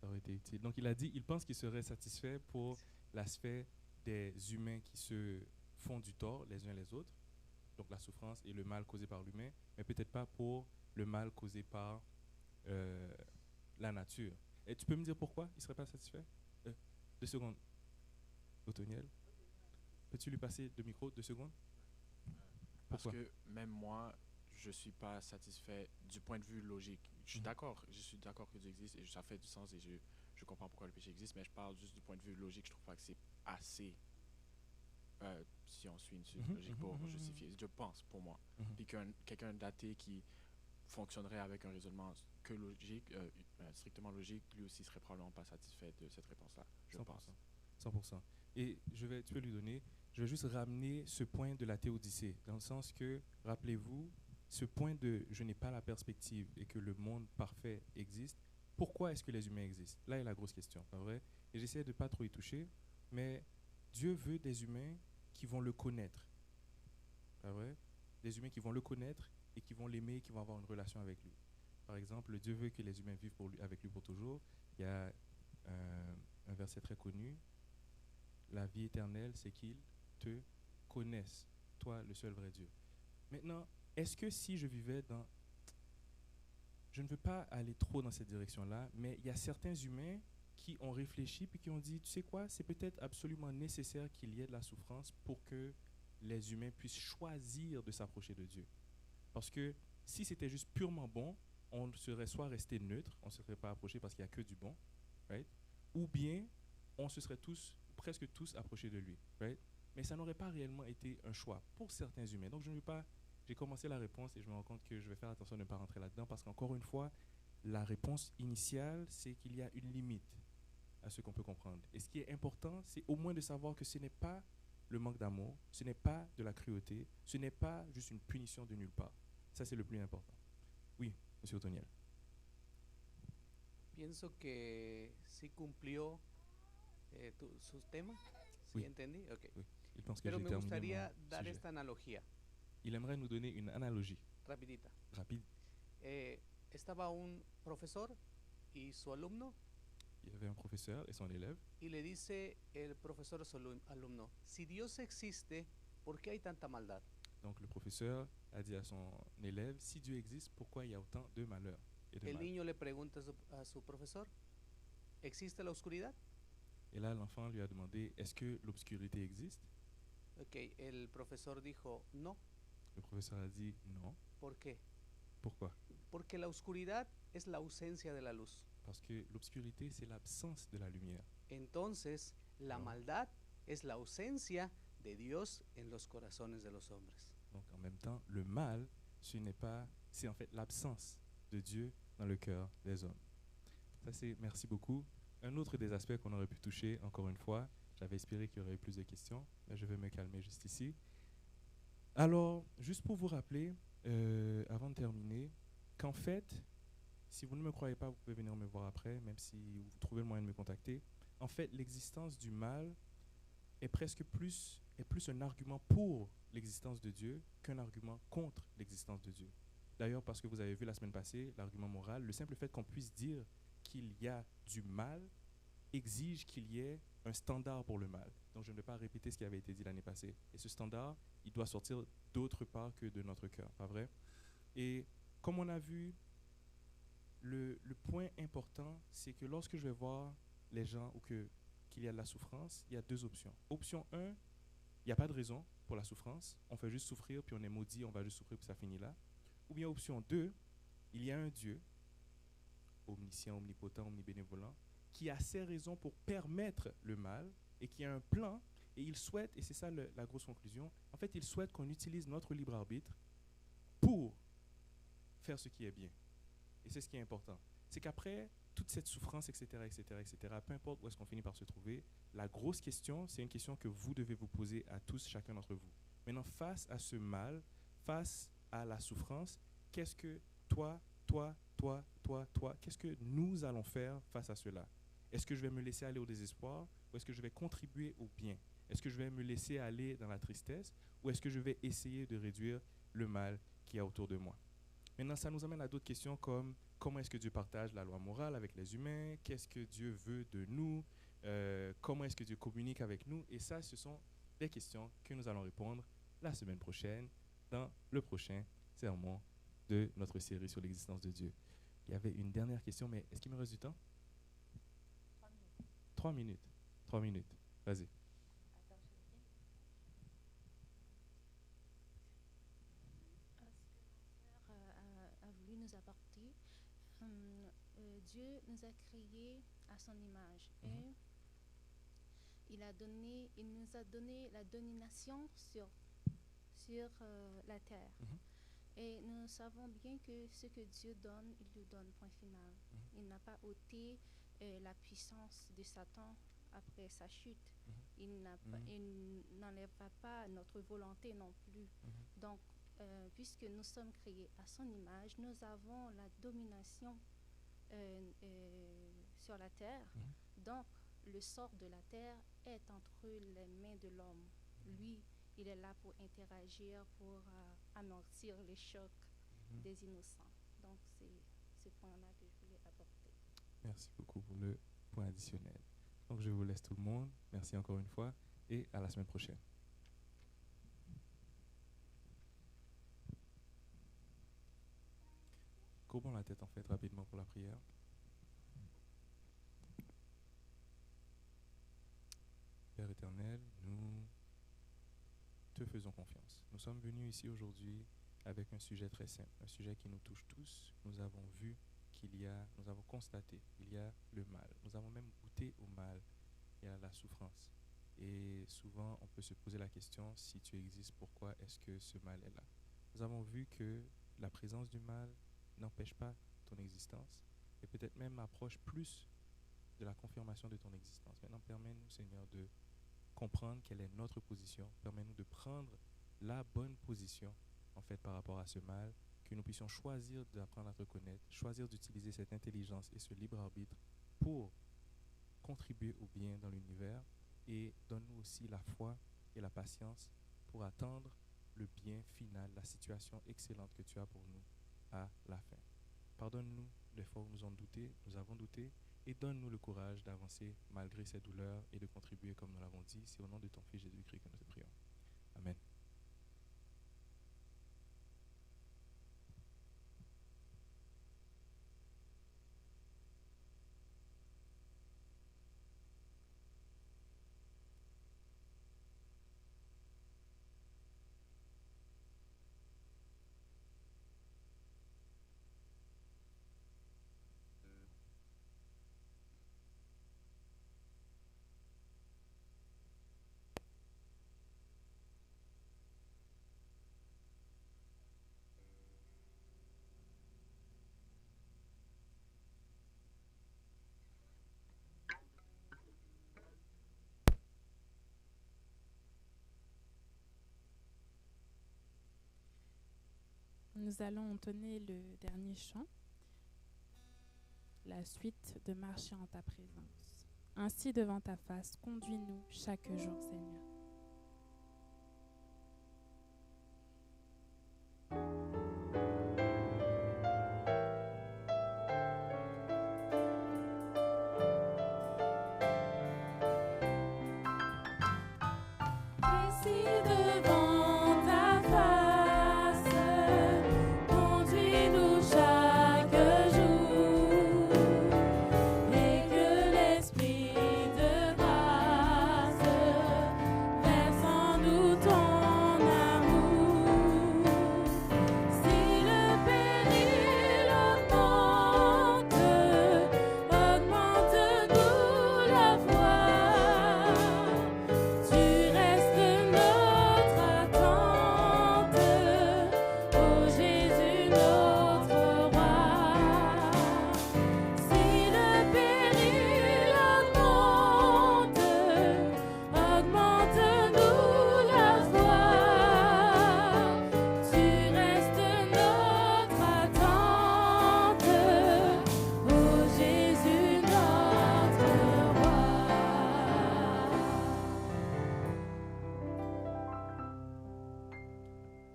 Ça aurait été utile. Donc, il a dit, il pense qu'il serait satisfait pour l'aspect des humains qui se font du tort les uns les autres, donc la souffrance et le mal causé par l'humain, mais peut-être pas pour le mal causé par la nature. Et tu peux me dire pourquoi il ne serait pas satisfait? 2 secondes. Otoniel, peux-tu lui passer le micro 2 secondes? Parce Pourquoi? que même moi, je ne suis pas satisfait du point de vue logique. Je suis d'accord que Dieu existe et ça fait du sens et je comprends pourquoi le péché existe, mais je parle juste du point de vue logique. Je trouve pas que c'est assez, si on suit une suite logique pour justifier. Je pense, pour moi. Puis quelqu'un d'athée qui fonctionnerait avec un raisonnement que logique, strictement logique, lui aussi serait probablement pas satisfait de cette réponse-là, je 100%. pense. 100%. Et tu peux lui donner, je vais juste ramener ce point de la théodicée, dans le sens que, rappelez-vous, ce point de je n'ai pas la perspective et que le monde parfait existe, pourquoi est-ce que les humains existent? Là est la grosse question, pas vrai? Et j'essaie de ne pas trop y toucher, mais Dieu veut des humains qui vont le connaître, pas vrai? Des humains qui vont le connaître et qui vont l'aimer, qui vont avoir une relation avec lui. Par exemple, Dieu veut que les humains vivent avec lui pour toujours. Il y a un verset très connu, la vie éternelle, c'est qu'ils te connaissent, toi, le seul vrai Dieu. Maintenant, est-ce que si je vivais dans... je ne veux pas aller trop dans cette direction-là, mais il y a certains humains qui ont réfléchi puis qui ont dit, tu sais quoi, c'est peut-être absolument nécessaire qu'il y ait de la souffrance pour que les humains puissent choisir de s'approcher de Dieu. Parce que si c'était juste purement bon, on serait soit resté neutre, on ne se serait pas approché parce qu'il n'y a que du bon, right? Ou bien on se serait tous, presque tous approchés de lui, right? Mais ça n'aurait pas réellement été un choix pour certains humains. Donc je ne veux pas, j'ai commencé la réponse et je me rends compte que je vais faire attention de ne pas rentrer là-dedans parce qu'encore une fois, la réponse initiale, c'est qu'il y a une limite à ce qu'on peut comprendre. Et ce qui est important, c'est au moins de savoir que ce n'est pas le manque d'amour, ce n'est pas de la cruauté, ce n'est pas juste une punition de nulle part. Ça, c'est le plus important. Oui, Monsieur Otoniel. Pienso que sí cumplió sus temas. ¿Sí Oui. entendí? Ok. Oui, il pense que Pero j'ai me terminé gustaría mon dar sujet. esta analogía Il aimerait nous donner une analogie rapidita. rapide. Estaba un profesor y su alumno Il y avait un professeur et son élève. y le dice el profesor a su alumno, si Dios existe, ¿por qué hay tanta maldad? Donc le professeur a dit à son élève, si Dieu existe, pourquoi il y a autant de malheur et de El mal? niño le pregunta a su profesor, ¿existe la oscuridad? Et là, l'enfant lui a demandé, est-ce que l'obscurité existe? Ok, el profesor dijo, no. Le professeur a dit, non. ¿Por qué? Pourquoi? Porque la oscuridad es la ausencia de la luz. Parce que l'obscurité, c'est l'absence de la lumière. Entonces, la No. maldad es la ausencia de Dios en los corazones de los hombres. Donc en même temps, le mal, c'est en fait l'absence de Dieu dans le cœur des hommes. Ça c'est, merci beaucoup. Un autre des aspects qu'on aurait pu toucher, encore une fois, j'avais espéré qu'il y aurait eu plus de questions, mais je vais me calmer juste ici. Alors, juste pour vous rappeler, avant de terminer, qu'en fait, si vous ne me croyez pas, vous pouvez venir me voir après, même si vous trouvez le moyen de me contacter. En fait, l'existence du mal est plus un argument pour l'existence de Dieu qu'un argument contre l'existence de Dieu. D'ailleurs, parce que vous avez vu la semaine passée, l'argument moral, le simple fait qu'on puisse dire qu'il y a du mal exige qu'il y ait un standard pour le mal. Donc je ne vais pas répéter ce qui avait été dit l'année passée. Et ce standard, il doit sortir d'autre part que de notre cœur, pas vrai? Et comme on a vu, le point important, c'est que lorsque je vais voir les gens ou qu'il y a de la souffrance, il y a deux options. Option 1, il n'y a pas de raison pour la souffrance. On fait juste souffrir, puis on est maudit, on va juste souffrir, puis ça finit là. Ou bien option 2, il y a un Dieu, omniscient, omnipotent, omnibénévolent, qui a ses raisons pour permettre le mal et qui a un plan, et il souhaite, et c'est ça la grosse conclusion, en fait, il souhaite qu'on utilise notre libre arbitre pour faire ce qui est bien. Et c'est ce qui est important. C'est qu'après toute cette souffrance, etc., peu importe où est-ce qu'on finit par se trouver, la grosse question, c'est une question que vous devez vous poser à tous, chacun d'entre vous. Maintenant, face à ce mal, face à la souffrance, qu'est-ce que toi, qu'est-ce que nous allons faire face à cela? Est-ce que je vais me laisser aller au désespoir ou est-ce que je vais contribuer au bien? Est-ce que je vais me laisser aller dans la tristesse ou est-ce que je vais essayer de réduire le mal qu'il y a autour de moi? Maintenant, ça nous amène à d'autres questions comme comment est-ce que Dieu partage la loi morale avec les humains? Qu'est-ce que Dieu veut de nous? Comment est-ce que Dieu communique avec nous? Et ça, ce sont des questions que nous allons répondre la semaine prochaine dans le prochain sermon de notre série sur l'existence de Dieu. Il y avait une dernière question, mais est-ce qu'il me reste du temps? 3 minutes. 3 minutes. Vas-y. A voulu nous apporter. Dieu nous a créés à son image et il nous a donné la domination sur la terre. Et nous savons bien que ce que Dieu donne, il le donne, point final. Il n'a pas ôté la puissance de Satan après sa chute. Il n'enlèvera pas notre volonté non plus. Donc, puisque nous sommes créés à son image, nous avons la domination sur la terre. Donc, le sort de la terre est entre les mains de l'homme. Lui, il est là pour interagir, pour amortir les chocs des innocents. Donc, c'est ce point-là que je voulais apporter. Merci beaucoup pour le point additionnel. Donc, je vous laisse tout le monde. Merci encore une fois et à la semaine prochaine. Courbons la tête en fait rapidement pour la prière. Père éternel, nous te faisons confiance. Nous sommes venus ici aujourd'hui avec un sujet très simple, un sujet qui nous touche tous. Nous avons vu nous avons constaté qu'il y a le mal. Nous avons même goûté au mal. Il y a la souffrance. Et souvent, on peut se poser la question, si tu existes, pourquoi est-ce que ce mal est là? Nous avons vu que la présence du mal n'empêche pas ton existence et peut-être même approche plus de la confirmation de ton existence. Maintenant, permets-nous, Seigneur, de comprendre quelle est notre position. Permets-nous de prendre la bonne position, en fait, par rapport à ce mal, que nous puissions choisir d'apprendre à te connaître, choisir d'utiliser cette intelligence et ce libre arbitre pour contribuer au bien dans l'univers, et donne-nous aussi la foi et la patience pour attendre le bien final, la situation excellente que tu as pour nous à la fin. Pardonne-nous les fois où nous avons douté, et donne-nous le courage d'avancer malgré ces douleurs et de contribuer comme nous l'avons dit. C'est au nom de ton Fils Jésus-Christ que nous te prions. Amen. Nous allons entonner le dernier chant, la suite de Marcher en ta présence. Ainsi devant ta face, conduis-nous chaque jour, Seigneur.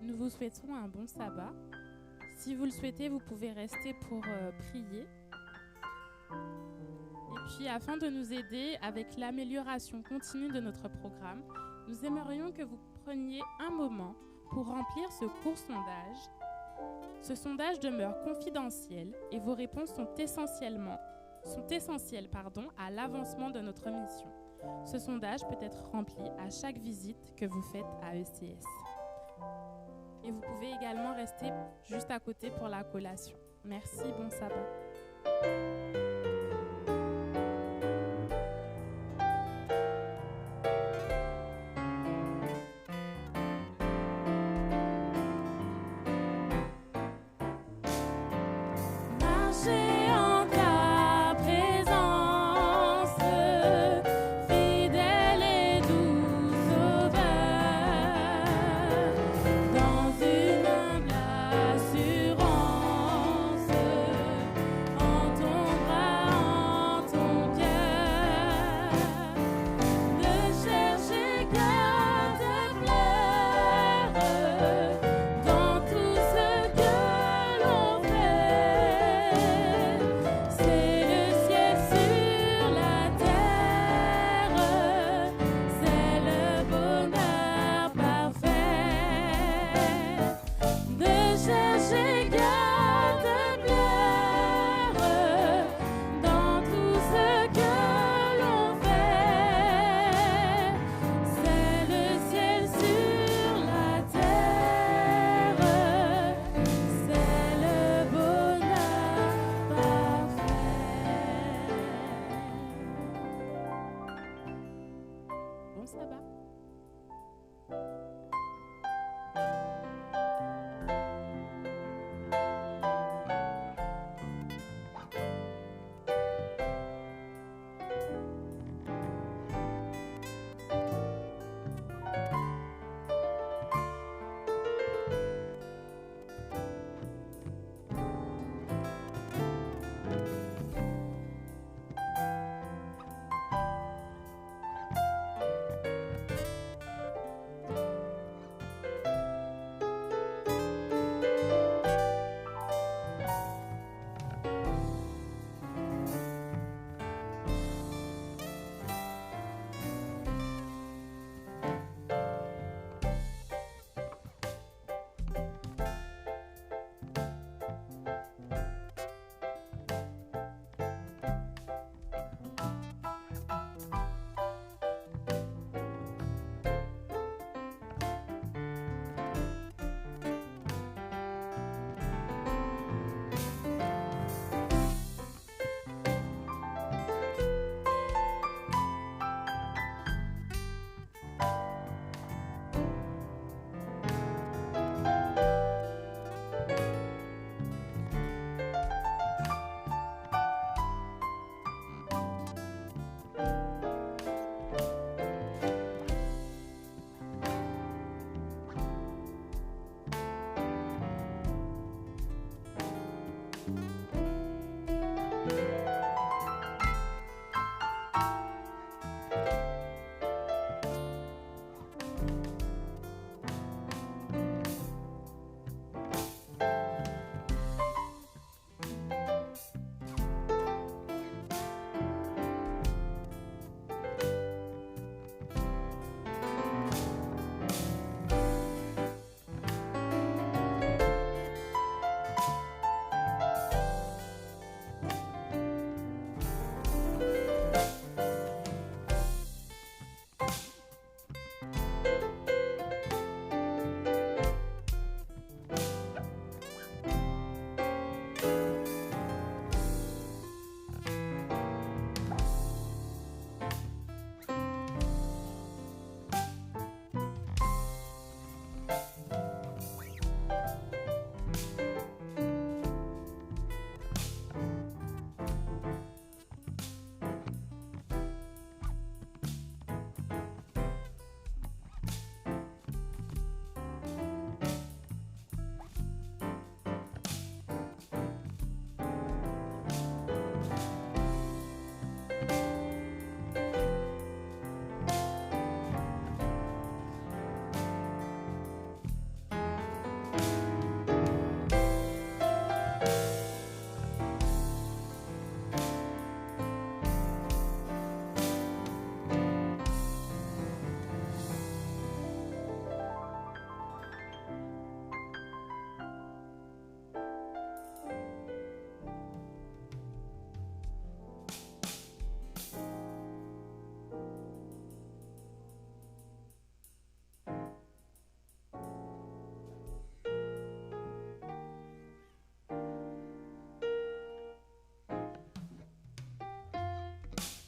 Nous vous souhaitons un bon sabbat. Si vous le souhaitez, vous pouvez rester pour prier. Et puis, afin de nous aider avec l'amélioration continue de notre programme, nous aimerions que vous preniez un moment pour remplir ce court sondage. Ce sondage demeure confidentiel et vos réponses sont essentielles à l'avancement de notre mission. Ce sondage peut être rempli à chaque visite que vous faites à ECS. Et vous pouvez également rester juste à côté pour la collation. Merci, bon sabbat. Dans tout ce que l'on fait.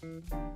Thank you.